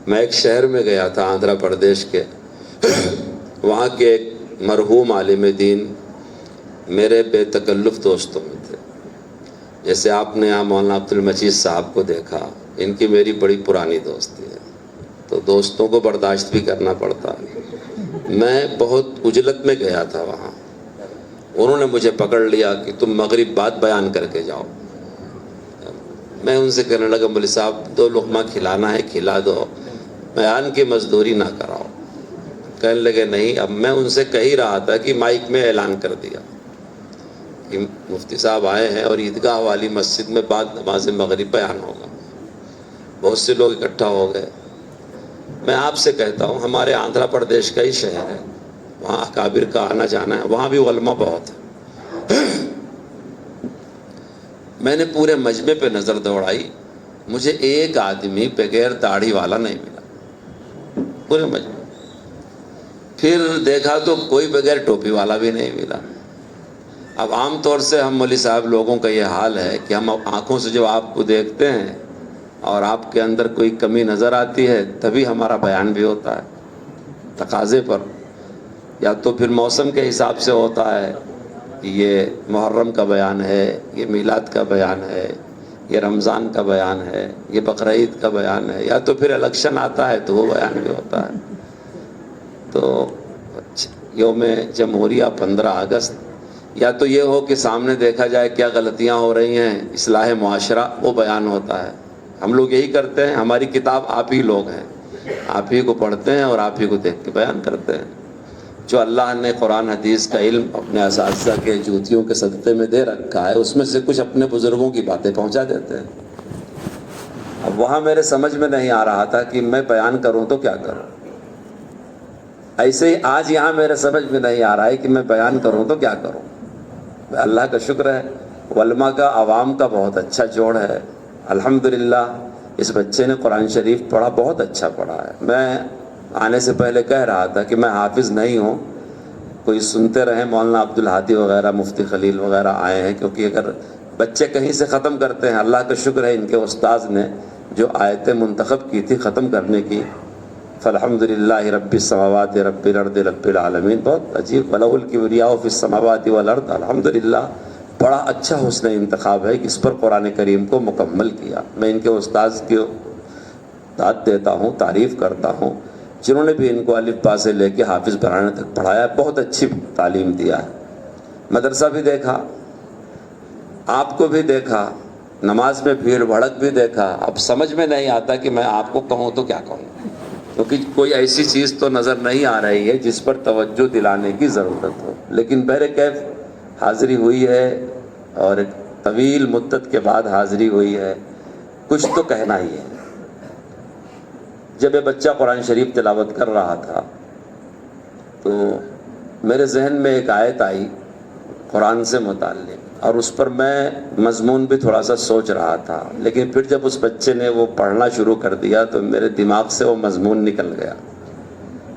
میں ایک شہر میں گیا تھا آندھرا پردیش کے، وہاں کے ایک مرحوم عالم دین میرے بے تکلف دوستوں میں تھے۔ جیسے آپ نے یہاں مولانا عبد المجید صاحب کو دیکھا، ان کی میری بڑی پرانی دوستی ہے، تو دوستوں کو برداشت بھی کرنا پڑتا ہے۔ میں بہت عجلت میں گیا تھا وہاں، انہوں نے مجھے پکڑ لیا کہ تم مغرب بعد بیان کر کے جاؤ۔ میں ان سے کہنے لگا مولوی صاحب 2 لقمہ کھلانا ہے کھلا دو، بیان کی مزدوری نہ کراؤ۔ کہنے لگے نہیں، اب میں ان سے کہہ ہی رہا تھا کہ مائک میں اعلان کر دیا کہ مفتی صاحب آئے ہیں اور عیدگاہ والی مسجد میں بعد نماز مغرب بیان ہوگا۔ بہت سے لوگ اکٹھا ہو گئے۔ میں آپ سے کہتا ہوں ہمارے آندھرا پردیش کا ہی شہر ہے، وہاں اکابر کا آنا جانا ہے، وہاں بھی علماء بہت ہے۔ میں نے پورے مجمع پہ نظر دوڑائی، مجھے ایک آدمی بغیر داڑھی والا نہیں ملا پورے مجمع۔ پھر دیکھا تو کوئی بغیر ٹوپی والا بھی نہیں ملا۔ اب عام طور سے ہم مولوی صاحب لوگوں کا یہ حال ہے کہ ہم آنکھوں سے جب آپ کو دیکھتے ہیں اور آپ کے اندر کوئی کمی نظر آتی ہے تبھی ہمارا بیان بھی ہوتا ہے تقاضے پر، یا تو پھر موسم کے حساب سے ہوتا ہے کہ یہ محرم کا بیان ہے، یہ میلاد کا بیان ہے، یہ رمضان کا بیان ہے، یہ بقرعید کا بیان ہے، یا تو پھر الیکشن آتا ہے تو وہ بیان بھی ہوتا ہے۔ تو یوم جمہوریہ 15 اگست، یا تو یہ ہو کہ سامنے دیکھا جائے کیا غلطیاں ہو رہی ہیں، اصلاح معاشرہ، وہ بیان ہوتا ہے۔ ہم لوگ یہی کرتے ہیں، ہماری کتاب آپ ہی لوگ ہیں، آپ ہی کو پڑھتے ہیں اور آپ ہی کو دیکھ کے بیان کرتے ہیں۔ جو اللہ نے قرآن حدیث کا علم اپنے اساتذہ کے جوتیوں کے صدقے میں دے رکھا ہے، اس میں سے کچھ اپنے بزرگوں کی باتیں پہنچا دیتے ہیں۔ اب وہاں میرے سمجھ میں نہیں آ رہا تھا کہ میں بیان کروں تو کیا کروں، ایسے ہی آج یہاں میرے سمجھ میں نہیں آ رہا ہے کہ میں بیان کروں تو کیا کروں۔ اللہ کا شکر ہے، علماء کا عوام کا بہت اچھا جوڑ ہے الحمدللہ۔ اس بچے نے قرآن شریف پڑھا، بہت اچھا پڑھا ہے۔ میں آنے سے پہلے کہہ رہا تھا کہ میں حافظ نہیں ہوں، کوئی سنتے رہے، مولانا عبدالہادی وغیرہ، مفتی خلیل وغیرہ آئے ہیں، کیونکہ اگر بچے کہیں سے ختم کرتے ہیں، اللہ کا شکر ہے ان کے استاذ نے جو آیتیں منتخب کی تھی ختم کرنے کی، فالحمدللہ رب السماوات رب الارض رب العالمین، بہت عجیب، وَلَهُ الْكِبْرِيَاءُ فِي السَّمَاوَاتِ وَالْأَرْضِ، الحمدللہ بڑا اچھا حسن انتخاب ہے کہ اس پر قرآن کریم کو مکمل کیا۔ میں ان کے استاذ کی داد دیتا ہوں، تعریف کرتا ہوں، جنہوں نے بھی ان کو الف با سے لے کے حافظ بنانے تک پڑھایا، بہت اچھی تعلیم دیا ہے۔ مدرسہ بھی دیکھا، آپ کو بھی دیکھا، نماز میں بھیڑ بھڑک بھی دیکھا۔ اب سمجھ میں نہیں آتا کہ میں آپ کو کہوں تو کیا کہوں، کیونکہ کوئی ایسی چیز تو نظر نہیں آ رہی ہے جس پر توجہ دلانے کی ضرورت ہو، لیکن بہرکیف حاضری ہوئی ہے، اور ایک طویل مدت کے بعد حاضری ہوئی ہے، کچھ تو کہنا ہی ہے۔ جب یہ بچہ قرآن شریف تلاوت کر رہا تھا تو میرے ذہن میں ایک آیت آئی قرآن سے متعلق، اور اس پر میں مضمون بھی تھوڑا سا سوچ رہا تھا، لیکن پھر جب اس بچے نے وہ پڑھنا شروع کر دیا تو میرے دماغ سے وہ مضمون نکل گیا۔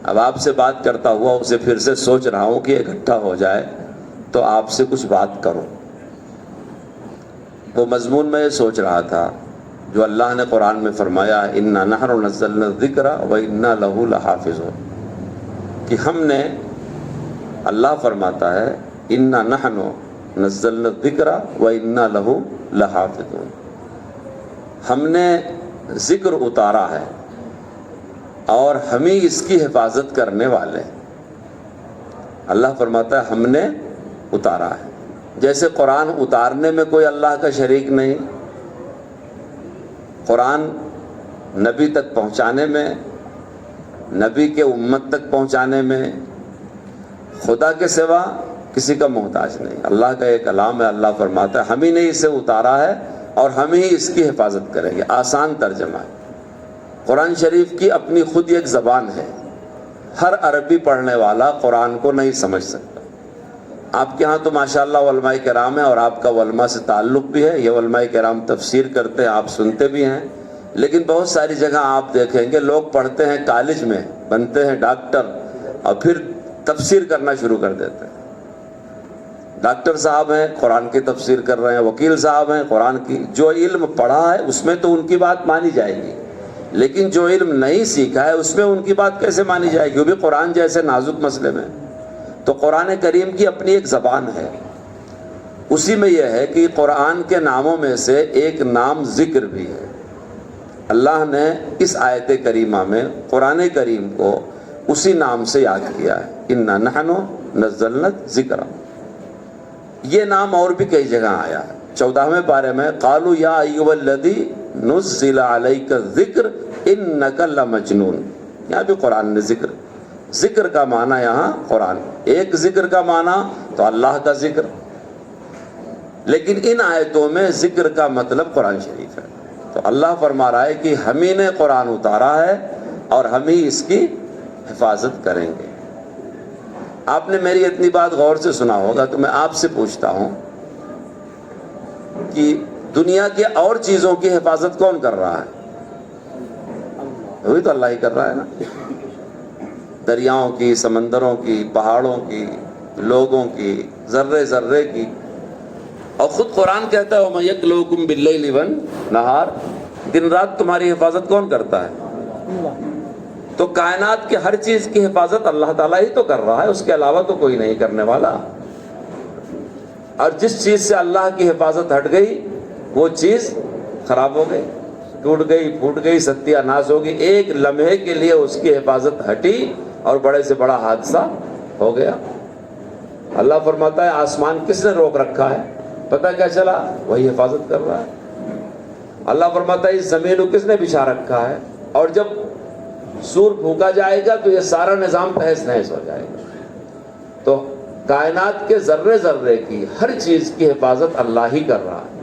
اب آپ سے بات کرتا ہوا اسے پھر سے سوچ رہا ہوں کہ اکٹھا ہو جائے تو آپ سے کچھ بات کروں۔ وہ مضمون میں یہ سوچ رہا تھا جو اللہ نے قرآن میں فرمایا اِنَّا نَحْنُ نَزَّلْنَا الذِّكْرَ وَإِنَّا لَهُ لَحَافِظُونَ، کہ ہم نے، اللہ فرماتا ہے اِنَّا نَحْنُ نَزَّلْنَا الذِّكْرَ وَإِنَّا لَهُ لَحَافِظُونَ، ہم نے ذکر اتارا ہے اور ہم ہی اس کی حفاظت کرنے والے ہیں۔ اللہ فرماتا ہے ہم نے اتارا ہے، جیسے قرآن اتارنے میں کوئی اللہ کا شریک نہیں، قرآن نبی تک پہنچانے میں، نبی کے امت تک پہنچانے میں خدا کے سوا کسی کا محتاج نہیں۔ اللہ کا ایک کلام ہے، اللہ فرماتا ہے ہم ہی نے اسے اتارا ہے اور ہم ہی اس کی حفاظت کریں گے۔ آسان ترجمہ ہے۔ قرآن شریف کی اپنی خود ایک زبان ہے، ہر عربی پڑھنے والا قرآن کو نہیں سمجھ سکتا۔ آپ کے ہاں تو ماشاءاللہ علماء کرام ہیں اور آپ کا علماء سے تعلق بھی ہے، یہ علماء کرام تفسیر کرتے ہیں، آپ سنتے بھی ہیں، لیکن بہت ساری جگہ آپ دیکھیں گے لوگ پڑھتے ہیں کالج میں، بنتے ہیں ڈاکٹر، اور پھر تفسیر کرنا شروع کر دیتے ہیں۔ ڈاکٹر صاحب ہیں قرآن کی تفسیر کر رہے ہیں، وکیل صاحب ہیں قرآن کی، جو علم پڑھا ہے اس میں تو ان کی بات مانی جائے گی، لیکن جو علم نہیں سیکھا ہے اس میں ان کی بات کیسے مانی جائے گی؟ وہ بھی قرآن جیسے نازک مسئلے میں۔ تو قرآن کریم کی اپنی ایک زبان ہے، اسی میں یہ ہے کہ قرآن کے ناموں میں سے ایک نام ذکر بھی ہے۔ اللہ نے اس آیت کریمہ میں قرآن کریم کو اسی نام سے یاد کیا ہے، اِنَّا نَحْنُ نَزَّلْنَا الذِّکْرَ۔ یہ نام اور بھی کئی جگہ آیا ہے۔ 14ویں پارے میں قالوا یا ایھا الذی نزل علیک الذکر انک لمجنون، یہاں بھی قرآن نے ذکر کا معنی یہاں قرآن، ایک ذکر کا معنی تو اللہ کا ذکر، لیکن ان آیتوں میں ذکر کا مطلب قرآن شریف ہے۔ تو اللہ فرما رہا ہے کہ ہم ہی نے قرآن اتارا ہے اور ہم ہی اس کی حفاظت کریں گے۔ آپ نے میری اتنی بات غور سے سنا ہوگا، تو میں آپ سے پوچھتا ہوں کہ دنیا کے اور چیزوں کی حفاظت کون کر رہا ہے؟ وہی تو اللہ ہی کر رہا ہے نا، دریاؤں کی، سمندروں کی، پہاڑوں کی، لوگوں کی، ذرے ذرے کی۔ اور خود قرآن کہتا ہے وَمَن يَكْلُوكُمْ بِاللَّيْلِ وَالنَّهَارِ، دن رات تمہاری حفاظت کون کرتا ہے؟ تو کائنات کی ہر چیز کی حفاظت اللہ تعالیٰ ہی تو کر رہا ہے، اس کے علاوہ تو کوئی نہیں کرنے والا۔ اور جس چیز سے اللہ کی حفاظت ہٹ گئی وہ چیز خراب ہو گئی، ٹوٹ گئی، پھوٹ گئی، ستیہ ناش ہوگی۔ ایک لمحے کے لیے اس کی حفاظت ہٹی اور بڑے سے بڑا حادثہ ہو گیا۔ اللہ فرماتا ہے آسمان کس نے روک رکھا ہے؟ پتہ کیا چلا؟ وہی حفاظت کر رہا ہے۔ اللہ فرماتا ہے اس زمین کو کس نے بچھا رکھا ہے؟ اور جب سور پھونکا جائے گا تو یہ سارا نظام تہس نہس ہو جائے گا۔ تو کائنات کے ذرے ذرے کی ہر چیز کی حفاظت اللہ ہی کر رہا ہے،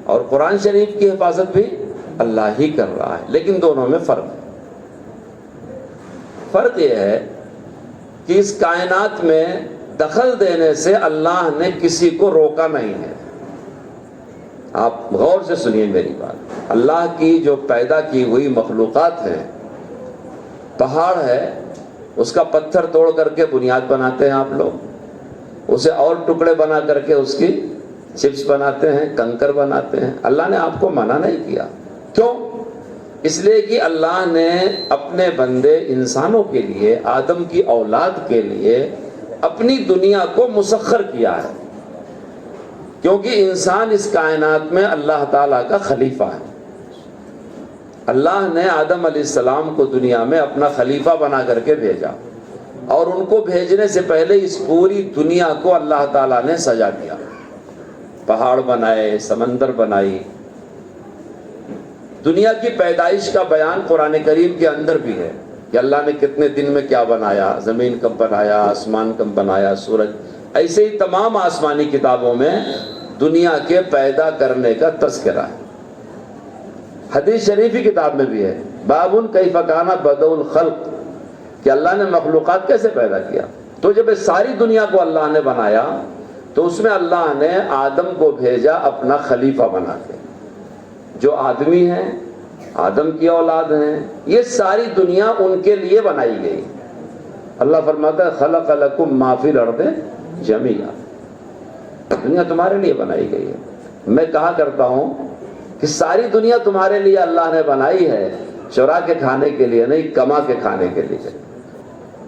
اور قرآن شریف کی حفاظت بھی اللہ ہی کر رہا ہے، لیکن دونوں میں فرق ہے۔ فرق یہ ہے کہ اس کائنات میں دخل دینے سے اللہ نے کسی کو روکا نہیں ہے۔ آپ غور سے سنیے میری بات، اللہ کی جو پیدا کی ہوئی مخلوقات ہیں، پہاڑ ہے، اس کا پتھر توڑ کر کے بنیاد بناتے ہیں آپ لوگ، اسے اور ٹکڑے بنا کر کے اس کی چپس بناتے ہیں، کنکر بناتے ہیں۔ اللہ نے آپ کو منع نہیں کیا، کیوں؟ اس لیے کہ اللہ نے اپنے بندے انسانوں کے لیے، آدم کی اولاد کے لیے اپنی دنیا کو مسخر کیا ہے، کیونکہ انسان اس کائنات میں اللہ تعالیٰ کا خلیفہ ہے۔ اللہ نے آدم علیہ السلام کو دنیا میں اپنا خلیفہ بنا کر کے بھیجا، اور ان کو بھیجنے سے پہلے اس پوری دنیا کو اللہ تعالیٰ نے سجا دیا، پہاڑ بنائے، سمندر بنائی۔ دنیا کی پیدائش کا بیان قرآن کریم کے اندر بھی ہے کہ اللہ نے کتنے دن میں کیا بنایا، زمین کب بنایا، آسمان کب بنایا، سورج۔ ایسے ہی تمام آسمانی کتابوں میں دنیا کے پیدا کرنے کا تذکرہ ہے۔ حدیث شریفی کتاب میں بھی ہے، بابٌ کیف کان بدء الخلق، کہ اللہ نے مخلوقات کیسے پیدا کیا۔ تو جب اس ساری دنیا کو اللہ نے بنایا تو اس میں اللہ نے آدم کو بھیجا اپنا خلیفہ بنا کے۔ جو آدمی ہیں، آدم کی اولاد ہیں، یہ ساری دنیا ان کے لیے بنائی گئی۔ اللہ فرماتا ہے خلق لکم ما فی الارض جمیعا، دنیا تمہارے لیے بنائی گئی ہے۔ میں کہا کرتا ہوں کہ ساری دنیا تمہارے لیے اللہ نے بنائی ہے، چورا کے کھانے کے لیے نہیں، کما کے کھانے کے لیے۔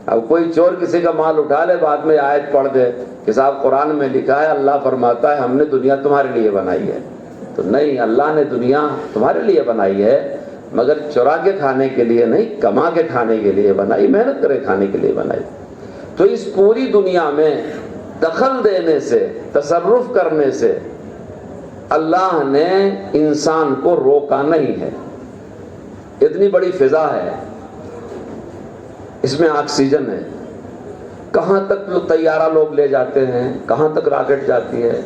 اب کوئی چور کسی کا مال اٹھا لے، بعد میں آیت پڑھ دے کہ صاحب قرآن میں لکھا ہے، اللہ فرماتا ہے ہم نے دنیا تمہارے لیے بنائی ہے۔ تو نہیں، اللہ نے دنیا تمہارے لیے بنائی ہے، مگر چورا کے کھانے کے لیے نہیں، کما کے کھانے کے لیے بنائی، محنت کرے کھانے کے لیے بنائی۔ تو اس پوری دنیا میں دخل دینے سے، تصرف کرنے سے اللہ نے انسان کو روکا نہیں ہے۔ اتنی بڑی فضا ہے، اس میں آکسیجن ہے، کہاں تک طیارہ لوگ لے جاتے ہیں، کہاں تک راکٹ جاتی ہے،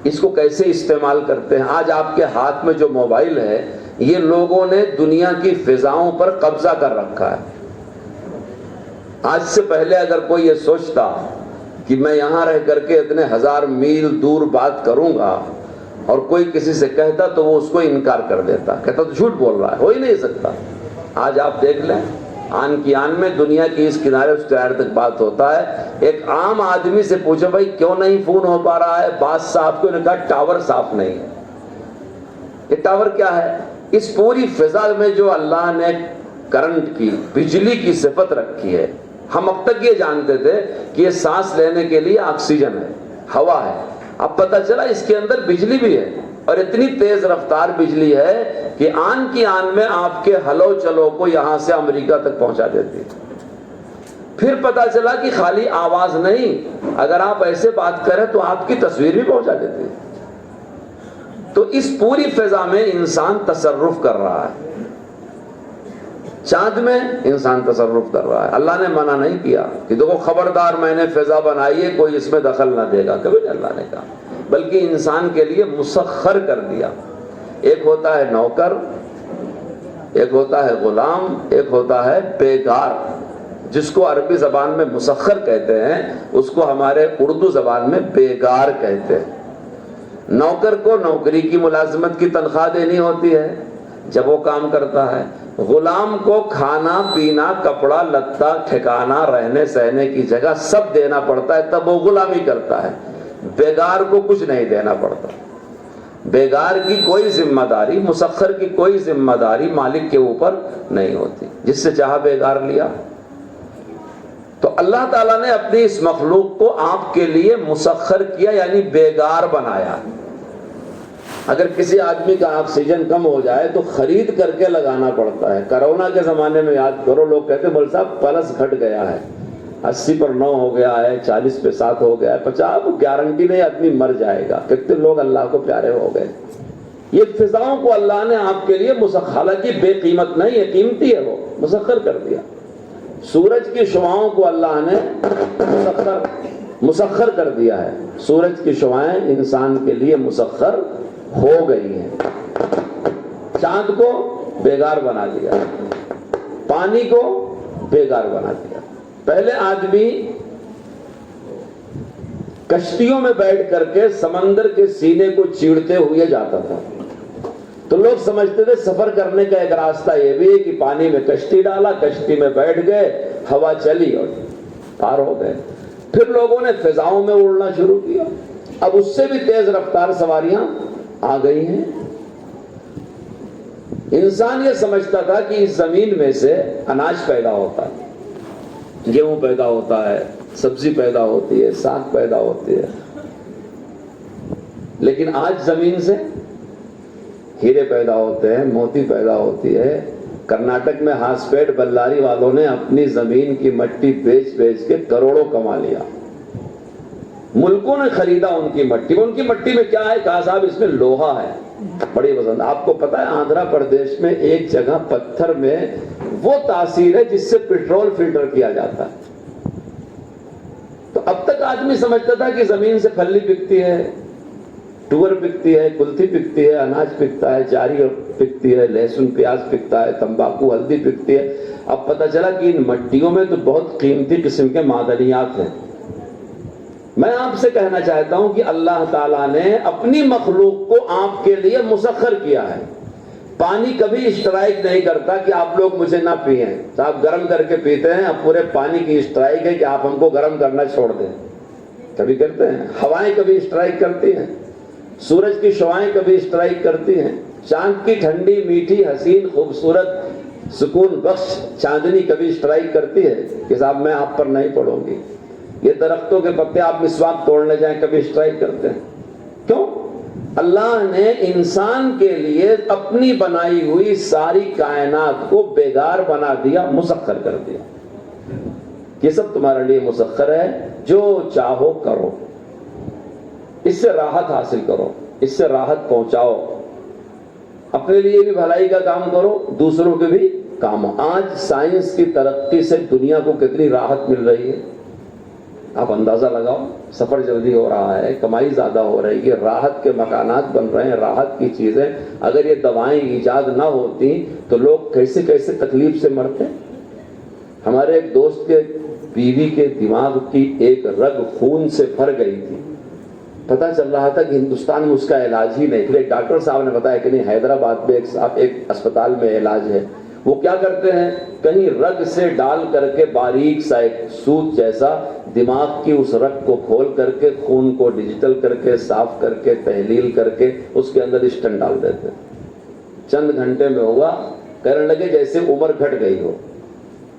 اس کو کیسے استعمال کرتے ہیں۔ آج آپ کے ہاتھ میں جو موبائل ہے، یہ لوگوں نے دنیا کی فضاؤں پر قبضہ کر رکھا ہے۔ آج سے پہلے اگر کوئی یہ سوچتا کہ میں یہاں رہ کر کے اتنے ہزار میل دور بات کروں گا، اور کوئی کسی سے کہتا تو وہ اس کو انکار کر دیتا، کہتا تو جھوٹ بول رہا ہے، ہو ہی نہیں سکتا۔ آج آپ دیکھ لیں، آن کی آن میں دنیا کی اس کنارے اس کنارے تک بات ہوتا ہے۔ ایک عام آدمی سے پوچھو بھائی کیوں نہیں فون ہو پا رہا ہے، بات صاف کیوں نہیں، کہا ٹاور صاف نہیں ہے۔ یہ ٹاور کیا ہے؟ اس پوری فضا میں جو اللہ نے کرنٹ کی، بجلی کی صفت رکھی ہے، ہم اب تک یہ جانتے تھے کہ یہ سانس لینے کے لیے آکسیجن ہے، ہوا ہے، اب پتہ چلا اس کے اندر بجلی بھی ہے، اور اتنی تیز رفتار بجلی ہے کہ آن کی آن میں آپ کے ہلو چلو کو یہاں سے امریکہ تک پہنچا دیتی ہے۔ پھر پتہ چلا کہ خالی آواز نہیں، اگر آپ ایسے بات کریں تو آپ کی تصویر بھی پہنچا دیتی ہے۔ تو اس پوری فضا میں انسان تصرف کر رہا ہے، چاند میں انسان تصرف کر رہا ہے۔ اللہ نے منع نہیں کیا کہ دیکھو خبردار میں نے فضا بنائی ہے، کوئی اس میں دخل نہ دے گا، کبھی نہیں اللہ نے کہا، بلکہ انسان کے لیے مسخر کر دیا۔ ایک ہوتا ہے نوکر، ایک ہوتا ہے غلام، ایک ہوتا ہے بیگار، جس کو عربی زبان میں مسخر کہتے ہیں، اس کو ہمارے اردو زبان میں بیگار کہتے ہیں۔ نوکر کو نوکری کی ملازمت کی تنخواہ دینی ہوتی ہے جب وہ کام کرتا ہے، غلام کو کھانا پینا کپڑا لتا ٹھکانا رہنے سہنے کی جگہ سب دینا پڑتا ہے، تب وہ غلامی کرتا ہے۔ بیگار کو کچھ نہیں دینا پڑتا، بیگار کی کوئی ذمہ داری، مسخر کی کوئی ذمہ داری مالک کے اوپر نہیں ہوتی، جس سے چاہا بیگار لیا۔ تو اللہ تعالیٰ نے اپنی اس مخلوق کو آپ کے لیے مسخر کیا، یعنی بیگار بنایا۔ اگر کسی آدمی کا آکسیجن کم ہو جائے تو خرید کر کے لگانا پڑتا ہے۔ کرونا کے زمانے میں یاد کرو، لوگ کہتے ہیں مول صاحب پلس گھٹ گیا ہے، 80 پر 9 ہو گیا ہے، 40 پہ 7 ہو گیا ہے، 50 گارنٹی نہیں، آدمی مر جائے گا۔ کتنے لوگ اللہ کو پیارے ہو گئے۔ یہ فضاؤں کو اللہ نے آپ کے لیے مسخر، حالانکہ بے قیمت نہیں ہے، قیمتی ہے، وہ مسخر کر دیا۔ سورج کی شعاؤں کو اللہ نے مسخر کر دیا ہے، سورج کی شعائیں انسان کے لیے مسخر ہو گئی ہیں۔ چاند کو بیگار بنا دیا، پانی کو بیگار بنا دیا۔ پہلے آدمی کشتیوں میں بیٹھ کر کے سمندر کے سینے کو چیڑتے ہوئے جاتا تھا، تو لوگ سمجھتے تھے سفر کرنے کا ایک راستہ یہ بھی ہے کہ پانی میں کشتی ڈالا، کشتی میں بیٹھ گئے، ہوا چلی اور پار ہو گئے۔ پھر لوگوں نے فضاؤں میں اڑنا شروع کیا، اب اس سے بھی تیز رفتار سواریاں آ گئی ہیں۔ انسان یہ سمجھتا تھا کہ اس زمین میں سے اناج پیدا ہوتا ہے، گیہوں پیدا ہوتا ہے، سبزی پیدا ہوتی ہے، ساگ پیدا ہوتی ہے، لیکن آج زمین سے ہیرے پیدا ہوتے ہیں، موتی پیدا ہوتی ہے۔ کرناٹک میں ہاسپیٹ بلاری والوں نے اپنی زمین کی مٹی بیچ بیچ کے کروڑوں کما لیا۔ ملکوں نے خریدا ان کی مٹی، ان کی مٹی میں کیا ہے؟ کہا صاحب اس میں لوہا ہے، بڑی پسند۔ آپ کو پتا ہے آندھرا پردیش میں ایک جگہ پتھر میں وہ تاثیر ہے جس سے پیٹرول فلٹر کیا جاتا ہے۔ تو اب تک آدمی سمجھتا تھا کہ زمین سے پھلی بکتی ہے، ٹور بکتی ہے، کلتھی بکتی ہے، اناج بکتا ہے، جاری بکتی ہے، لہسن پیاز بکتا ہے، تمباکو ہلدی بکتی ہے۔ اب پتہ چلا کہ ان مٹیوں میں تو بہت قیمتی قسم کے معدنیات ہیں۔ میں آپ سے کہنا چاہتا ہوں کہ اللہ تعالیٰ نے اپنی مخلوق کو آپ کے لیے مسخر کیا ہے۔ پانی کبھی اشترائک نہیں کرتا کہ آپ لوگ مجھے نہ پئیں، صاحب گرم کر کے پیتے ہیں، اب پورے پانی کی اشترائک ہے کہ آپ ہم کو گرم کرنا چھوڑ دیں، کبھی کرتے ہیں۔ ہوائیں کبھی اشترائک کرتی ہیں، سورج کی شعائیں کبھی اشترائک کرتی ہیں، چاند کی ٹھنڈی میٹھی حسین خوبصورت سکون بخش چاندنی کبھی اشترائک کرتی ہے کہ صاحب میں آپ پر نہیں پڑوں گی۔ یہ درختوں کے پتے آپ مسواک توڑنے جائیں کبھی اسٹرائک کرتے ہیں۔ کیوں؟ اللہ نے انسان کے لیے اپنی بنائی ہوئی ساری کائنات کو بیگار بنا دیا، مسخر کر دیا۔ یہ سب تمہارے لیے مسخر ہے، جو چاہو کرو، اس سے راحت حاصل کرو، اس سے راحت پہنچاؤ، اپنے لیے بھی بھلائی کا کام کرو، دوسروں کے بھی کام ہو۔ آج سائنس کی ترقی سے دنیا کو کتنی راحت مل رہی ہے، آپ اندازہ لگاؤ۔ سفر جلدی ہو رہا ہے، کمائی زیادہ ہو رہی ہے، راحت کے مکانات بن رہے ہیں، راحت کی چیزیں۔ اگر یہ دوائیں ایجاد نہ ہوتی تو لوگ کیسے کیسے تکلیف سے مرتے۔ ہمارے ایک دوست کے بیوی کے دماغ کی ایک رگ خون سے بھر گئی تھی، پتہ چل رہا تھا کہ ہندوستان میں اس کا علاج ہی نہیں۔ پھر ایک ڈاکٹر صاحب نے بتایا کہ نہیں، حیدرآباد میں ایک اسپتال میں علاج ہے۔ وہ کیا کرتے ہیں، کہیں رگ سے ڈال کر کے باریک سا ایک سوت جیسا دماغ کی اس رگ کو کھول کر کے خون کو ڈیجیٹل کر کے صاف کر کے تحلیل کر کے اس کے اندر اسٹنٹ ڈال دیتے ہیں۔ چند گھنٹے میں ہوا. کہنے لگے جیسے عمر گھٹ گئی ہو.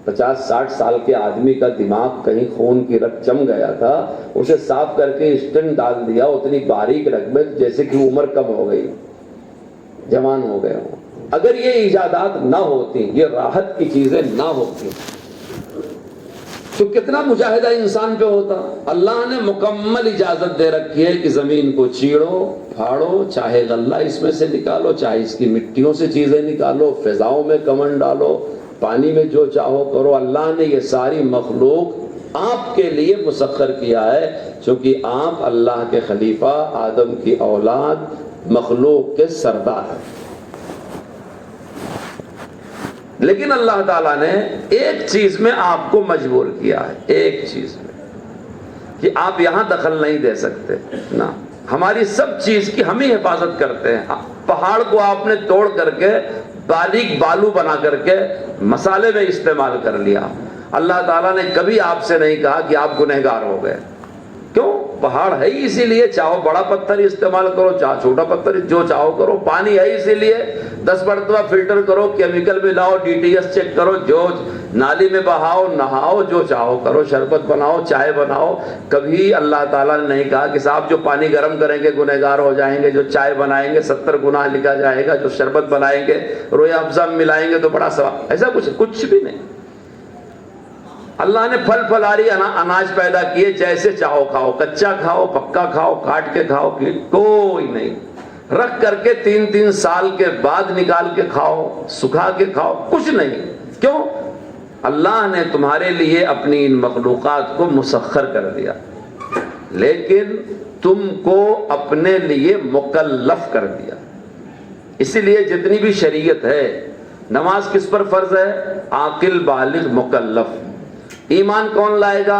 50-60 سال کے آدمی کا دماغ کہیں خون کی رگ جم گیا تھا, اسے صاف کر کے اسٹنٹ ڈال دیا اتنی باریک رگ میں جیسے کہ عمر کم ہو گئی, جوان ہو گئے ہوں. اگر یہ ایجادات نہ ہوتی, یہ راحت کی چیزیں نہ ہوتی, تو کتنا مجاہدہ انسان پہ ہوتا. اللہ نے مکمل اجازت دے رکھی ہے کہ زمین کو چیڑو پھاڑو, چاہے غلہ اس میں سے نکالو, چاہے اس کی مٹیوں سے چیزیں نکالو, فضاؤں میں کمن ڈالو, پانی میں جو چاہو کرو. اللہ نے یہ ساری مخلوق آپ کے لیے مسخر کیا ہے, چونکہ آپ اللہ کے خلیفہ, آدم کی اولاد, مخلوق کے سردار ہیں. لیکن اللہ تعالیٰ نے ایک چیز میں آپ کو مجبور کیا ہے, ایک چیز میں, کہ آپ یہاں دخل نہیں دے سکتے نا. ہماری سب چیز کی ہم ہی حفاظت کرتے ہیں. پہاڑ کو آپ نے توڑ کر کے باریک بالو بنا کر کے مسالے میں استعمال کر لیا. اللہ تعالیٰ نے کبھی آپ سے نہیں کہا کہ آپ گنہگار ہو گئے. کیوں؟ پہاڑ ہے ہی اسی لیے, چاہو بڑا پتھر استعمال کرو, چاہو چھوٹا پتھر, جو چاہو کرو. پانی ہے اسی لیے, 10 مرتبہ فلٹر کرو, کیمیکل ملاؤ, DTS چیک کرو, جو نالی میں بہاؤ, نہاؤ, جو چاہو کرو, شربت بناؤ, چائے بناؤ. کبھی اللہ تعالیٰ نے نہیں کہا کہ صاحب جو پانی گرم کریں گے گنہگار ہو جائیں گے, جو چائے بنائیں گے 70 گناہ لکھا جائے گا, جو شربت بنائیں گے روئے افزا ملائیں گے تو بڑا ثواب. ایسا کچھ بھی نہیں. اللہ نے پھل پھلاری اناج پیدا کیے, جیسے چاہو کھاؤ, کچا کھاؤ, پکا کھاؤ, کاٹ کے کھاؤ, کوئی نہیں. رکھ کر کے 3 سال کے بعد نکال کے کھاؤ, سکھا کے کھاؤ, کچھ نہیں. کیوں؟ اللہ نے تمہارے لیے اپنی ان مخلوقات کو مسخر کر دیا, لیکن تم کو اپنے لیے مکلف کر دیا. اسی لیے جتنی بھی شریعت ہے, نماز کس پر فرض ہے؟ عاقل بالغ مکلف. ایمان کون لائے گا؟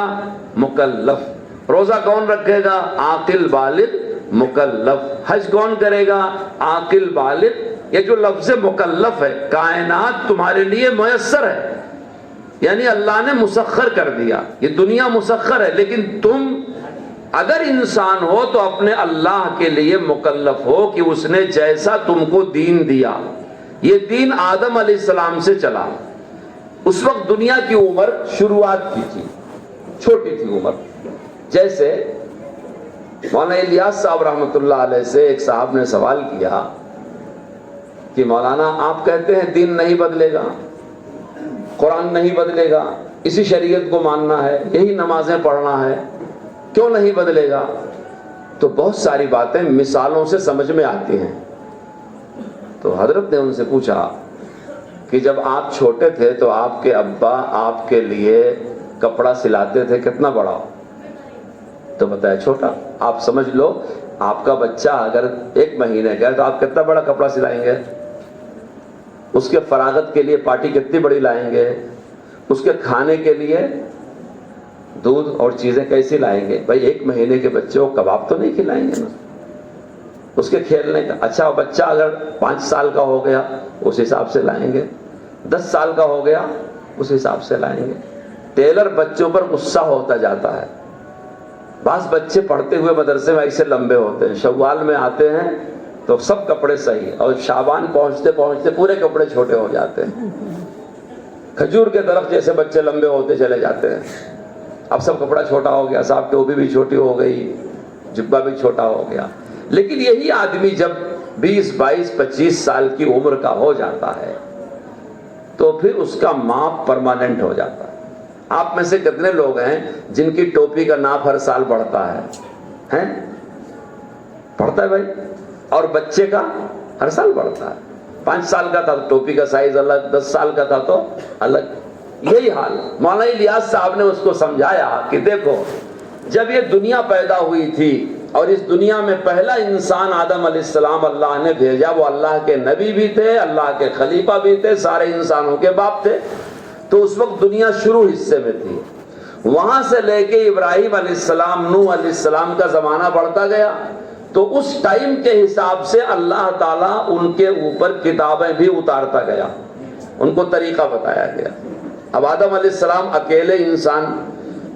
مکلف. روزہ کون رکھے گا؟ عاقل بالغ مکلف. حج کون کرے گا؟ عاقل بالغ. یہ جو لفظ مکلف ہے, کائنات تمہارے لیے میسر ہے, یعنی اللہ نے مسخر کر دیا. یہ دنیا مسخر ہے, لیکن تم اگر انسان ہو تو اپنے اللہ کے لیے مکلف ہو کہ اس نے جیسا تم کو دین دیا. یہ دین آدم علیہ السلام سے چلا. اس وقت دنیا کی عمر شروعات کی تھی, چھوٹی تھی عمر. جیسے مولانا الیاس صاحب رحمۃ اللہ علیہ سے ایک صاحب نے سوال کیا کہ مولانا آپ کہتے ہیں دین نہیں بدلے گا, قرآن نہیں بدلے گا, اسی شریعت کو ماننا ہے, یہی نمازیں پڑھنا ہے, کیوں نہیں بدلے گا؟ تو بہت ساری باتیں مثالوں سے سمجھ میں آتی ہیں. تو حضرت نے ان سے پوچھا کہ جب آپ چھوٹے تھے تو آپ کے ابا آپ کے لیے کپڑا سلاتے تھے, کتنا بڑا؟ تو بتایا چھوٹا. آپ سمجھ لو آپ کا بچہ اگر 1 مہینے کا ہے تو آپ کتنا بڑا کپڑا سلائیں گے؟ اس کے فراغت کے لیے پارٹی کتنی بڑی لائیں گے؟ اس کے کھانے کے لیے دودھ اور چیزیں کیسی لائیں گے؟ بھائی 1 مہینے کے بچے کو کباب تو نہیں کھلائیں گے نا. اس کے کھیلنے کا, اچھا بچہ اگر 5 سال کا ہو گیا اس حساب سے لائیں گے, 10 سال کا ہو گیا اس حساب سے لائیں گے. ٹیلر بچوں پر غصہ ہوتا جاتا ہے. بعض بچے پڑھتے ہوئے مدرسے میں ایسے لمبے ہوتے ہیں, شوال میں آتے ہیں تو سب کپڑے صحیح, اور شعبان پہنچتے پہنچتے پورے کپڑے چھوٹے ہو جاتے ہیں. کھجور کے درخت جیسے بچے لمبے ہوتے چلے جاتے ہیں. اب سب کپڑا چھوٹا ہو گیا, صاحب ٹوپی بھی چھوٹی ہو گئی, جبہ بھی چھوٹا ہو گیا. لیکن یہی آدمی جب 20, 22, 25 سال کی عمر کا ہو جاتا ہے تو پھر اس کا ماپ پرماننٹ ہو جاتا ہے. آپ میں سے کتنے لوگ ہیں جن کی ٹوپی کا ناپ ہر سال بڑھتا ہے؟ بڑھتا ہے بھائی. اور بچے کا ہر سال بڑھتا ہے. 5 سال کا تھا تو ٹوپی کا سائز الگ, 10 سال کا تھا تو الگ. یہی حال مولانا الیاس صاحب نے اس کو سمجھایا کہ دیکھو جب یہ دنیا پیدا ہوئی تھی اور اس دنیا میں پہلا انسان آدم علیہ السلام اللہ نے بھیجا, وہ اللہ کے نبی بھی تھے, اللہ کے خلیفہ بھی تھے, سارے انسانوں کے باپ تھے. تو اس وقت دنیا شروع حصے میں تھی. وہاں سے لے کے ابراہیم علیہ السلام, نوح علیہ السلام کا زمانہ بڑھتا گیا. تو اس ٹائم کے حساب سے اللہ تعالیٰ ان کے اوپر کتابیں بھی اتارتا گیا, ان کو طریقہ بتایا گیا. اب آدم علیہ السلام اکیلے انسان,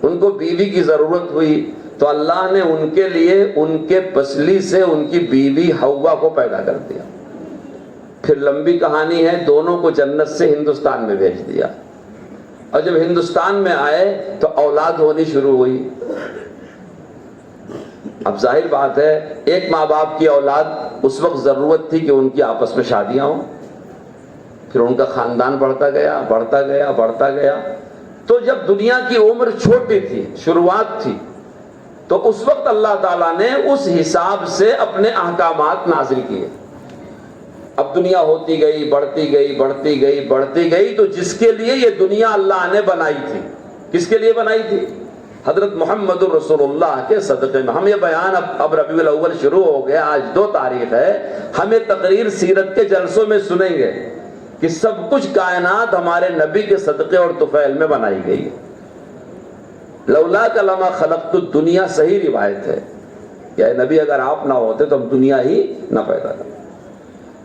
ان کو بیوی کی ضرورت ہوئی تو اللہ نے ان کے لیے ان کے پسلی سے ان کی بیوی حوا کو پیدا کر دیا. پھر لمبی کہانی ہے، دونوں کو جنت سے ہندوستان میں بھیج دیا، اور جب ہندوستان میں آئے تو اولاد ہونی شروع ہوئی۔ اب ظاہر بات ہے ایک ماں باپ کی اولاد، اس وقت ضرورت تھی کہ ان کی آپس میں شادیاں ہوں، پھر ان کا خاندان بڑھتا گیا بڑھتا گیا بڑھتا گیا، تو جب دنیا کی عمر چھوٹی تھی، شروعات تھی، تو اس وقت اللہ تعالیٰ نے اس حساب سے اپنے احکامات نازل کیے۔ اب دنیا ہوتی گئی بڑھتی گئی بڑھتی گئی بڑھتی گئی، تو جس کے لیے یہ دنیا اللہ نے بنائی تھی، کس کے لیے بنائی تھی؟ حضرت محمد الرسول اللہ کے صدقے میں۔ ہم یہ بیان اب ربیع الاول شروع ہو گیا، آج 2 تاریخ ہے، ہمیں تقریر سیرت کے جلسوں میں سنیں گے کہ سب کچھ کائنات ہمارے نبی کے صدقے اور طفیل میں بنائی گئی ہے۔ لولاک لما خلقت الدنیا، صحیح روایت ہے کہ اے نبی اگر آپ نہ ہوتے تو ہم دنیا ہی نہ پیدا کرتے۔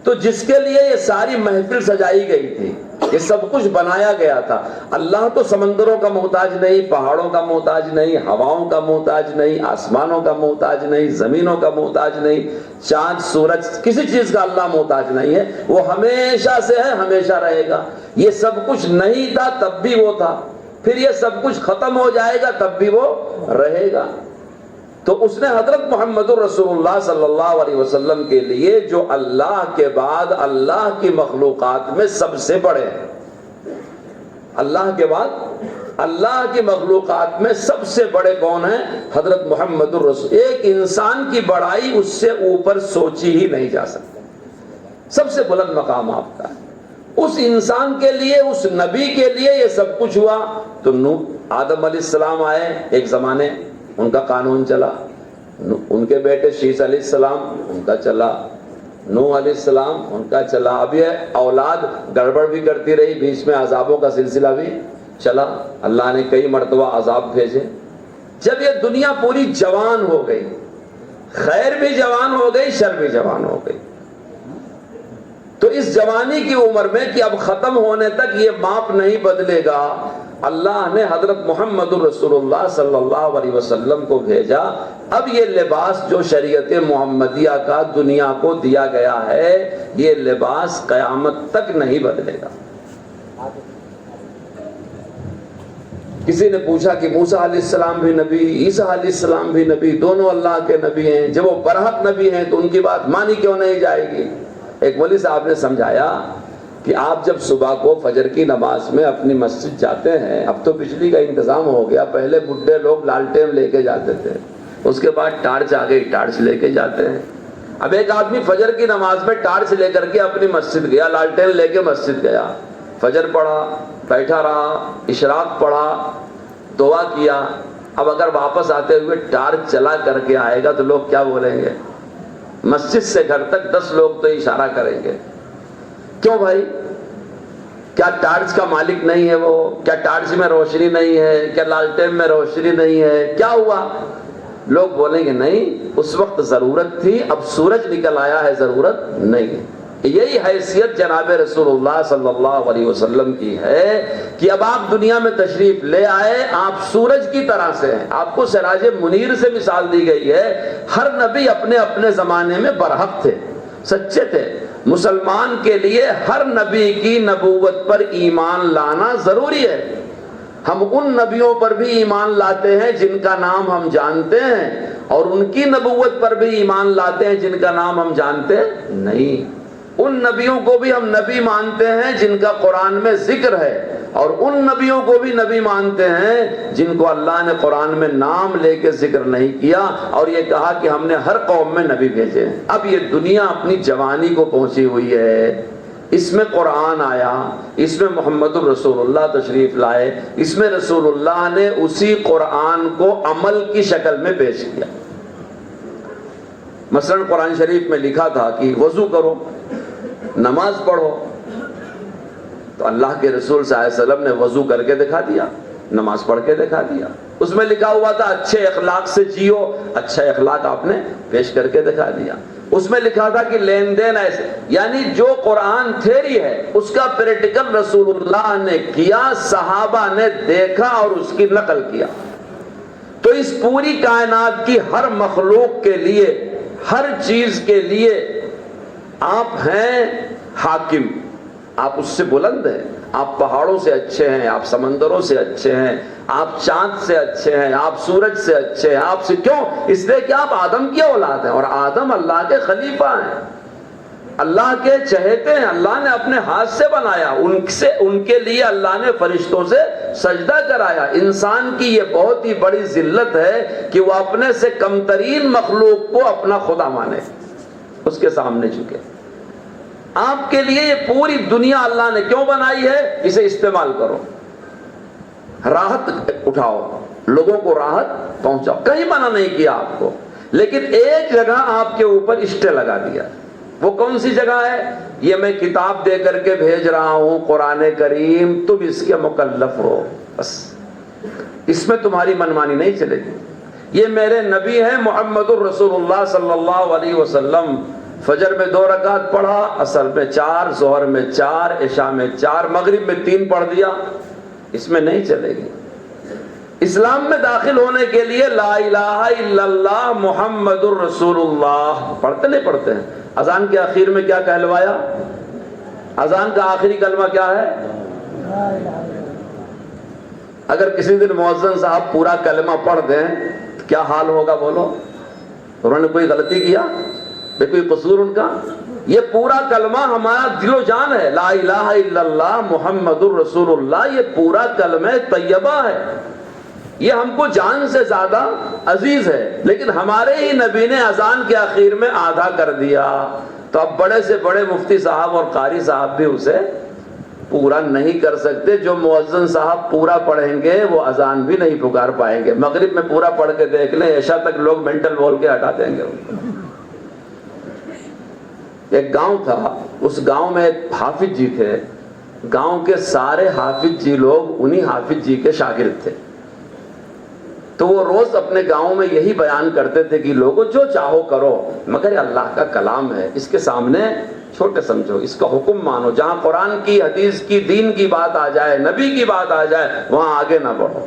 تو جس کے لیے یہ ساری محفل سجائی گئی تھی، یہ سب کچھ بنایا گیا تھا، اللہ تو سمندروں کا محتاج نہیں، پہاڑوں کا محتاج نہیں، ہواؤں کا محتاج نہیں، آسمانوں کا محتاج نہیں، زمینوں کا محتاج نہیں، چاند سورج، کسی چیز کا اللہ محتاج نہیں ہے، وہ ہمیشہ سے ہے، ہمیشہ رہے گا۔ یہ سب کچھ نہیں تھا تب بھی وہ تھا، پھر یہ سب کچھ ختم ہو جائے گا تب بھی وہ رہے گا۔ تو اس نے حضرت محمد الرسول اللہ صلی اللہ علیہ وسلم کے لیے، جو اللہ کے بعد اللہ کی مخلوقات میں سب سے بڑے ہیں، اللہ کے بعد اللہ کی مخلوقات میں سب سے بڑے کون ہیں؟ حضرت محمد الرسول۔ ایک انسان کی بڑائی اس سے اوپر سوچی ہی نہیں جا سکتی، سب سے بلند مقام آپ کا ہے۔ اس انسان کے لیے، اس نبی کے لیے یہ سب کچھ ہوا۔ تو آدم علیہ السلام آئے ایک زمانے، ان کا قانون چلا، ان کے بیٹے شیس علیہ السلام، ان کا چلا، نوح علیہ السلام، ان کا چلا۔ اب یہ اولاد گڑبڑ بھی کرتی رہی، بیچ میں عذابوں کا سلسلہ بھی چلا، اللہ نے کئی مرتبہ عذاب بھیجے۔ جب یہ دنیا پوری جوان ہو گئی، خیر بھی جوان ہو گئی، شر بھی جوان ہو گئی، تو اس جوانی کی عمر میں کہ اب ختم ہونے تک یہ ماپ نہیں بدلے گا، اللہ نے حضرت محمد الرسول اللہ صلی اللہ علیہ وسلم کو بھیجا۔ اب یہ لباس جو شریعت محمدیہ کا دنیا کو دیا گیا ہے، یہ لباس قیامت تک نہیں بدلے گا۔ کسی نے پوچھا کہ موسیٰ علیہ السلام بھی نبی، عیسیٰ علیہ السلام بھی نبی، دونوں اللہ کے نبی ہیں، جب وہ برحق نبی ہیں تو ان کی بات مانی کیوں نہیں جائے گی؟ ایک ولی صاحب نے سمجھایا کہ آپ جب صبح کو فجر کی نماز میں اپنی مسجد جاتے ہیں، اب تو بجلی کا انتظام ہو گیا، پہلے بڈھے لوگ لالٹین لے کے جاتے تھے، اس کے بعد ٹارچ آ گئی، ٹارچ لے کے جاتے ہیں۔ اب ایک آدمی فجر کی نماز میں ٹارچ لے کر کے اپنی مسجد گیا، لالٹین لے کے مسجد گیا، فجر پڑھا، بیٹھا رہا، اشراق پڑھا، دعا کیا۔ اب اگر واپس آتے ہوئے ٹارچ چلا کر کے آئے گا تو لوگ کیا بولیں گے؟ مسجد سے گھر تک 10 لوگ تو اشارہ کریں گے۔ کیوں بھائی؟ کیا ٹارچ کا مالک نہیں ہے وہ؟ کیا ٹارچ میں روشنی نہیں ہے؟ کیا لالٹین میں روشنی نہیں ہے؟ کیا ہوا؟ لوگ بولیں گے نہیں، اس وقت ضرورت تھی، اب سورج نکل آیا ہے، ضرورت نہیں ہے۔ یہی حیثیت جناب رسول اللہ صلی اللہ علیہ وسلم کی ہے کہ اب آپ دنیا میں تشریف لے آئے، آپ سورج کی طرح سے ہیں، آپ کو سراج منیر سے مثال دی گئی ہے۔ ہر نبی اپنے اپنے زمانے میں برحق تھے، سچے تھے۔ مسلمان کے لیے ہر نبی کی نبوت پر ایمان لانا ضروری ہے۔ ہم ان نبیوں پر بھی ایمان لاتے ہیں جن کا نام ہم جانتے ہیں، اور ان کی نبوت پر بھی ایمان لاتے ہیں جن کا نام ہم جانتے نہیں۔ ان نبیوں کو بھی ہم نبی مانتے ہیں جن کا قرآن میں ذکر ہے، اور ان نبیوں کو بھی نبی مانتے ہیں جن کو اللہ نے قرآن میں نام لے کے ذکر نہیں کیا، اور یہ کہا کہ ہم نے ہر قوم میں نبی بھیجے ہیں۔ اب یہ دنیا اپنی جوانی کو پہنچی ہوئی ہے، اس میں قرآن آیا، اس میں محمد الرسول اللہ تشریف لائے، اس میں رسول اللہ نے اسی قرآن کو عمل کی شکل میں پیش کیا۔ مثلا قرآن شریف میں لکھا تھا کہ وضو کرو، نماز پڑھو، تو اللہ کے رسول صلی اللہ علیہ وسلم نے وضو کر کے دکھا دیا، نماز پڑھ کے دکھا دیا۔ اس میں لکھا ہوا تھا اچھے اخلاق سے جیو، اچھا اخلاق آپ نے پیش کر کے دکھا دیا۔ اس میں لکھا تھا کہ لین دین ایسے، یعنی جو قرآن تھیری ہے اس کا پریکٹیکل رسول اللہ نے کیا، صحابہ نے دیکھا اور اس کی نقل کیا۔ تو اس پوری کائنات کی ہر مخلوق کے لیے، ہر چیز کے لیے آپ ہیں، حاکم، آپ اس سے بلند ہیں، آپ پہاڑوں سے اچھے ہیں، آپ سمندروں سے اچھے ہیں، آپ چاند سے اچھے ہیں، آپ سورج سے اچھے ہیں، آپ سے کیوں؟ اس لیے کہ آپ آدم کی اولاد ہیں، اور آدم اللہ کے خلیفہ ہیں، اللہ کے چہیتے ہیں، اللہ نے اپنے ہاتھ سے بنایا، ان کے لیے اللہ نے فرشتوں سے سجدہ کرایا۔ انسان کی یہ بہت ہی بڑی ذلت ہے کہ وہ اپنے سے کم ترین مخلوق کو اپنا خدا مانے، اس کے سامنے جھکے۔ آپ کے لیے یہ پوری دنیا اللہ نے کیوں بنائی ہے؟ اسے استعمال کرو، راحت اٹھاؤ، لوگوں کو راحت پہنچاؤ، کہیں منع نہیں کیا آپ کو، لیکن ایک جگہ آپ کے اوپر اسٹے لگا دیا۔ وہ کون سی جگہ ہے؟ یہ میں کتاب دے کر کے بھیج رہا ہوں قرآن کریم، تم اس کے مکلف ہو، بس اس میں تمہاری منمانی نہیں چلے گی۔ یہ میرے نبی ہیں محمد الرسول اللہ صلی اللہ علیہ وسلم، فجر میں 2 رکعت پڑھا، عصر میں 4، ظہر میں 4، عشاء میں 4، مغرب میں 3 پڑھ دیا، اس میں نہیں چلے گی۔ اسلام میں داخل ہونے کے لیے لا الہ الا اللہ محمد الرسول اللہ پڑھتے نہیں پڑھتے ہیں؟ اذان کے آخر میں کیا کہلوایا؟ اذان کا آخری کلمہ کیا ہے؟ اگر کسی دن مؤذن صاحب پورا کلمہ پڑھ دیں کیا حال ہوگا بولو؟ انہوں نے کوئی غلطی کیا؟ بے کوئی قصور ان کا؟ یہ پورا کلمہ ہمارا دل و جان ہے، لا الہ الا اللہ محمد الرسول اللہ، یہ پورا کلمہ طیبہ ہے، یہ ہم کو جان سے زیادہ عزیز ہے، لیکن ہمارے ہی نبی نے اذان کے آخر میں آدھا کر دیا، تو اب بڑے سے بڑے مفتی صاحب اور قاری صاحب بھی اسے پورا نہیں کر سکتے۔ جو مؤذن صاحب پورا پڑھیں گے وہ اذان بھی نہیں پکار پائیں گے۔ مغرب میں پورا پڑھ کے دیکھ لیں، عشاء تک لوگ مینٹل بول کے ہٹا دیں گے۔ ایک گاؤں تھا، اس گاؤں میں ایک حافظ جی تھے، گاؤں کے سارے حافظ جی لوگ انہی حافظ جی کے شاگرد تھے، تو وہ روز اپنے گاؤں میں یہی بیان کرتے تھے کہ لوگوں جو چاہو کرو، مگر یہ اللہ کا کلام ہے، اس کے سامنے چھوٹے سمجھو، اس کا حکم مانو، جہاں قرآن کی، حدیث کی، دین کی بات آ جائے، نبی کی بات آ جائے، وہاں آگے نہ بڑھو۔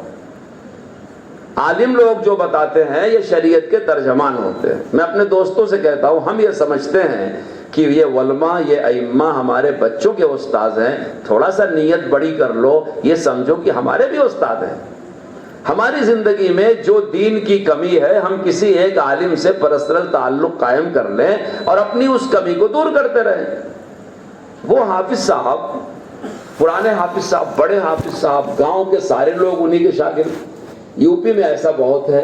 عالم لوگ جو بتاتے ہیں یہ شریعت کے ترجمان ہوتے ہیں۔ میں اپنے دوستوں سے کہتا ہوں، ہم یہ سمجھتے ہیں کہ یہ علماء، یہ ائمہ ہمارے بچوں کے استاد ہیں، تھوڑا سا نیت بڑی کر لو، یہ سمجھو کہ ہمارے بھی استاد ہیں۔ ہماری زندگی میں جو دین کی کمی ہے، ہم کسی ایک عالم سے پرسنل تعلق قائم کر لیں اور اپنی اس کمی کو دور کرتے رہیں۔ وہ حافظ صاحب، پرانے حافظ صاحب، بڑے حافظ صاحب، گاؤں کے سارے لوگ انہی کے شاگرد۔ یو پی میں ایسا بہت ہے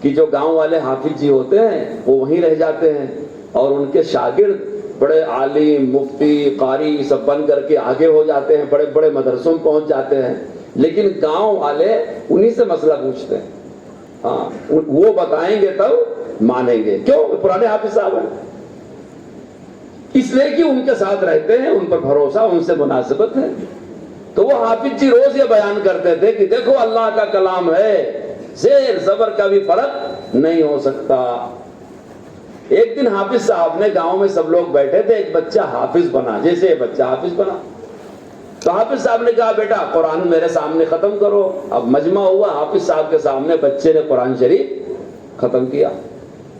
کہ جو گاؤں والے حافظ جی ہوتے ہیں وہ وہیں رہ جاتے ہیں، اور ان کے شاگرد بڑے عالم، مفتی، قاری سب بن کر کے آگے ہو جاتے ہیں، بڑے بڑے مدرسوں میں پہنچ جاتے ہیں، لیکن گاؤں والے انہی سے مسئلہ پوچھتے ہیں۔ ہاں، وہ بتائیں گے تب مانیں گے۔ کیوں؟ پرانے حافظ صاحب ہیں، اس لیے کہ ان کے ساتھ رہتے ہیں، ان پر بھروسہ، ان سے مناسبت ہے۔ تو وہ حافظ جی روز یہ بیان کرتے تھے کہ دیکھو اللہ کا کلام ہے، زیر زبر کا بھی فرق نہیں ہو سکتا۔ ایک دن حافظ صاحب نے، گاؤں میں سب لوگ بیٹھے تھے، ایک بچہ حافظ بنا، جیسے یہ بچہ حافظ بنا تو حافظ صاحب نے کہا بیٹا قرآن میرے سامنے ختم کرو۔ اب مجمع ہوا، حافظ صاحب کے سامنے بچے نے قرآن شریف ختم کیا،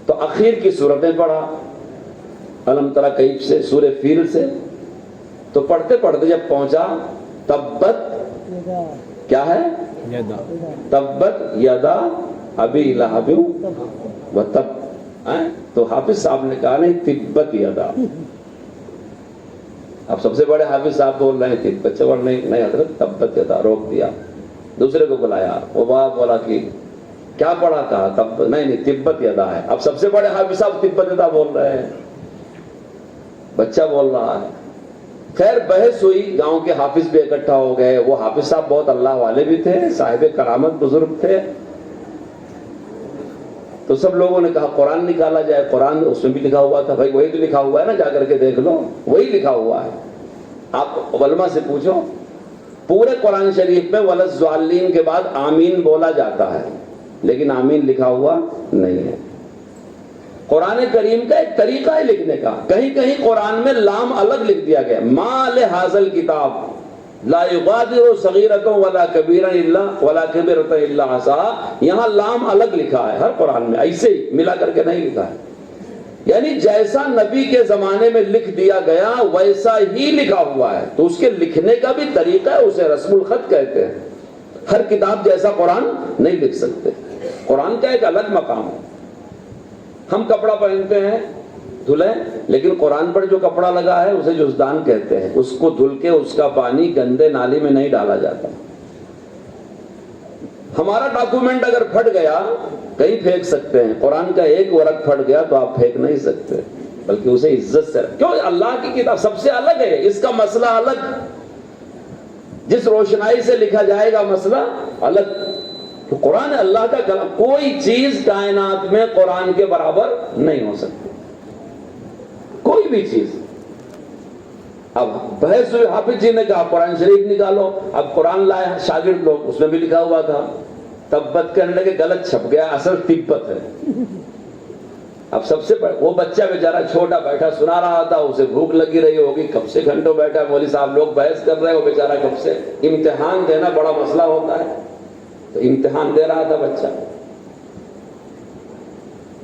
تو اخیر کی سورتیں پڑھا، الم تری کیف سے، سورہ فیل سے، تو پڑھتے پڑھتے جب پہنچا تبت، کیا ہے؟ تبت یدا ابی لہب وتب، تو حافظ صاحب نے کہا نہیں، تبت یدا۔ اب سب سے بڑے حافظ صاحب بول رہے ہیں، بچے بول نہیں حضرت تبت یدا، روک دیا، دوسرے کو بلایا، وہ بولا کہ کیا پڑھا تھا؟ تب نہیں تبت یدا ہے۔ اب سب سے بڑے حافظ صاحب تبت یدا بول رہے ہیں، بچہ بول رہا ہے۔ خیر بحث ہوئی، گاؤں کے حافظ بھی اکٹھا ہو گئے، وہ حافظ صاحب بہت اللہ والے بھی تھے، صاحب کرامت بزرگ تھے، تو سب لوگوں نے کہا قرآن نکالا جائے۔ قرآن اس میں بھی لکھا ہوا تھا، بھائی وہی تو لکھا ہوا ہے نا، جا کر کے دیکھ لو، وہی لکھا ہوا ہے۔ آپ علماء سے پوچھو، پورے قرآن شریف میں وَلَضَّالِّینَ کے بعد آمین بولا جاتا ہے، لیکن آمین لکھا ہوا نہیں ہے۔ قرآن کریم کا ایک طریقہ ہے لکھنے کا، کہیں کہیں قرآن میں لام الگ لکھ دیا گیا، مَا لِهَٰذَا الْكِتَابِ لا یغادر صغیرۃ ولا کبیرۃ الا ولا کبیرۃ الا احصاها، یہاں لام الگ لکھا ہے ہر قرآن میں، ایسے ہی ملا کر کے نہیں لکھا ہے۔ یعنی جیسا نبی کے زمانے میں لکھ دیا گیا ویسا ہی لکھا ہوا ہے، تو اس کے لکھنے کا بھی طریقہ ہے، اسے رسم الخط کہتے ہیں۔ ہر کتاب جیسا قرآن نہیں لکھ سکتے، قرآن کا ایک الگ مقام ہے۔ ہم کپڑا پہنتے ہیں دھلیں، لیکن قرآن پر جو کپڑا لگا ہے اسے جزدان کہتے ہیں، اس کو دھل کے اس کا پانی گندے نالی میں نہیں ڈالا جاتا۔ ہمارا ڈاکومنٹ اگر پھٹ گیا کہیں پھینک سکتے ہیں، قرآن کا ایک ورق پھٹ گیا تو آپ پھینک نہیں سکتے، بلکہ اسے عزت سے کیوں؟ اللہ کی کتاب سب سے الگ ہے، اس کا مسئلہ الگ، جس روشنائی سے لکھا جائے گا مسئلہ الگ۔ تو قرآن اللہ کا کلام، کوئی چیز کائنات میں قرآن کے برابر نہیں ہو سکتی، کوئی بھی چیز۔ اب بحث ہوئی، حافظ جی نے کہا قرآن شریف نکالو، اب قرآن لائے شاگرد لوگ، اس میں بھی لکھا ہوا تھا، تبت کرنے لگے، غلط چھپ گیا، اصل تبت ہے۔ اب سب سے وہ بچہ بیچارہ چھوٹا بیٹھا سنا رہا تھا، اسے بھوک لگی رہی ہوگی، کب سے گھنٹوں بیٹھا، مولوی صاحب لوگ بحث کر رہے، وہ بیچارہ کب سے، امتحان دینا بڑا مسئلہ ہوتا ہے، تو امتحان دے رہا تھا بچہ۔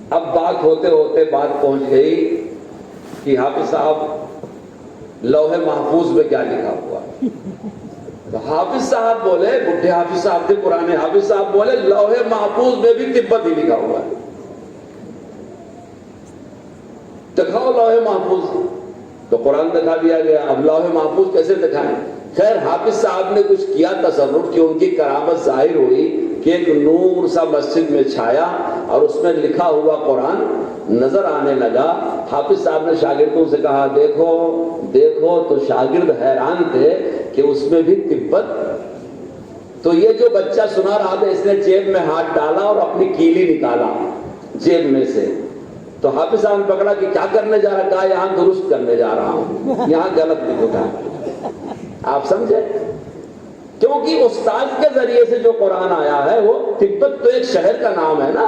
اب بات ہوتے ہوتے بات پہنچ گئی کہ حافظ صاحب لوح محفوظ میں کیا لکھا ہوا؟ تو حافظ صاحب بولے، بڈھے حافظ صاحب تھے، پرانے حافظ صاحب بولے لوح محفوظ میں بھی تبت ہی لکھا ہوا ہے، دکھاؤ لوح محفوظ۔ تو قرآن دکھا دیا گیا، اب لوح محفوظ کیسے دکھائیں؟ خیر حافظ صاحب نے کچھ کیا تصرف کہ ان کی کرامت ظاہر ہوئی کہ ایک نور سا مسجد میں چھایا اور اس میں لکھا ہوا قرآن نظر آنے لگا۔ حافظ صاحب نے شاگردوں سے کہا دیکھو دیکھو، تو شاگرد حیران تھے کہ اس میں بھی تبت۔ تو یہ جو بچہ سنا رہا تھا اس نے جیب میں ہاتھ ڈالا اور اپنی کیلی نکالا جیب میں سے، تو حافظ صاحب نے پکڑا کہ کیا کرنے جا رہا؟ کہا یہاں درست کرنے جا رہا ہوں، یہاں غلط لکھا۔ آپ سمجھے؟ کیونکہ استاد کے ذریعے سے جو قرآن آیا ہے وہ، تبت تو ایک شہر کا نام ہے نا،